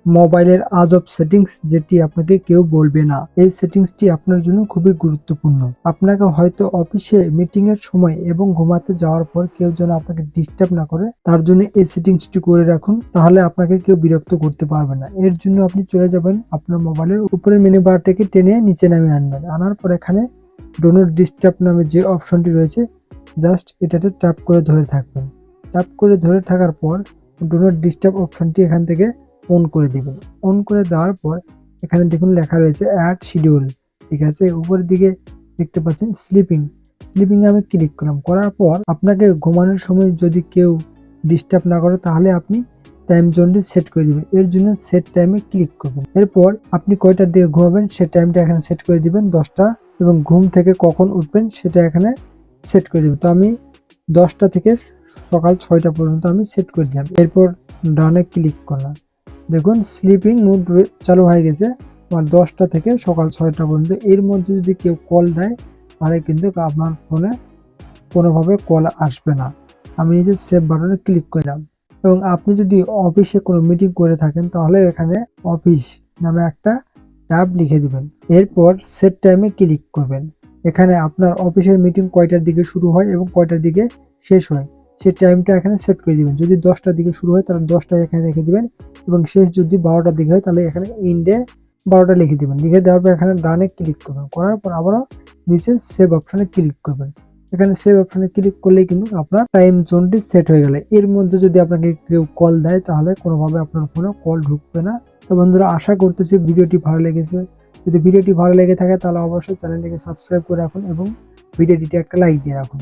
মোবাইলের আজব সেটিংস যেটি আপনাকে কেউ বলবে না। এই সেটিংসটি আপনার জন্য খুবই গুরুত্বপূর্ণ। আপনাকে হয়তো অফিসে মিটিং এর সময় এবং ঘুমাতে যাওয়ার পর কেউ যেন আপনাকে ডিস্টার্ব না করে, তার জন্য এই সেটিংসটি করে রাখুন। তাহলে আপনাকে কেউ বিরক্ত করতে পারবে না। এর জন্য আপনি চলে যাবেন আপনার মোবাইলের উপরের মেনু বারটাকে টেনে নিচে নামিয়ে আনবেন। আনার পর এখানে ডো নট ডিস্টার্ব নামে যে অপশনটি রয়েছে, জাস্ট এটাতে ট্যাপ করে ধরে থাকবেন। ট্যাপ করে ধরে থাকার পর ডো নট ডিস্টার্ব অপশনটি এখান থেকে অন করে দিবেন। অন করে দেওয়ার পর এখানে দেখুন লেখা রয়েছে অ্যাড শিডিউল, ঠিক আছে। উপরের দিকে দেখতে পাচ্ছেন স্লিপিং আমি ক্লিক করলাম। করার পর আপনাকে ঘুমানোর সময় যদি কেউ ডিস্টার্ব না করে তাহলে আপনি টাইম জোনটি সেট করে দিবেন। এর জন্য সেট টাইমে ক্লিক করবেন। এরপর আপনি কয়টার দিকে ঘুমাবেন সে টাইমটা এখানে সেট করে দিবেন 10টা, এবং ঘুম থেকে কখন উঠবেন সেটা এখানে সেট করে দিবেন। তো আমি 10টা থেকে সকাল 6টা পর্যন্ত আমি সেট করে দিলাম। এরপর ডানে ক্লিক করলাম। দেখুন স্লিপিং মোড চালু হয়ে গেছে আমার 10টা থেকে সকাল 6টা পর্যন্ত। এর মধ্যে যদি কেউ কল দেয় তাহলে কিন্তু আপনার ফোনে কোনোভাবে কল আসবে না। আমি নিজে সেভ বাটনে ক্লিক করলাম। এবং আপনি যদি অফিসে কোনো মিটিং করে থাকেন তাহলে এখানে অফিস নামে একটা ট্যাব লিখে দিবেন। এরপর সেট টাইমে ক্লিক করবেন। এখানে আপনার অফিসের মিটিং কয়টার দিকে শুরু হয় এবং কয়টার দিকে শেষ হয় সেই টাইমটা এখানে সেট করে দিবেন। যদি 10টার দিকে শুরু হয় তাহলে 10টায় এখানে রেখে দিবেন, এবং শেষ যদি 12টার দিকে হয় তাহলে এখানে ইন্ডে 12টা লিখে দিবেন। লিখে দেওয়ার পর এখানে ডানে ক্লিক করবেন। করার পর আবারও নিচে সেভ অপশনে ক্লিক করবেন। এখানে সেভ অপশনে ক্লিক করলেই কিন্তু আপনার টাইম জোনটি সেট হয়ে গেল। এর মধ্যে যদি আপনাকে কেউ কল দেয় তাহলে কোনোভাবে আপনার ফোনে কল ঢুকবে না। তো বন্ধুরা, আশা করতেছি ভিডিওটি ভালো লেগেছে। যদি ভিডিওটি ভালো লেগে থাকে তাহলে অবশ্যই চ্যানেলটিকে সাবস্ক্রাইব করে রাখুন এবং ভিডিওটিতে একটা লাইক দিয়ে রাখুন।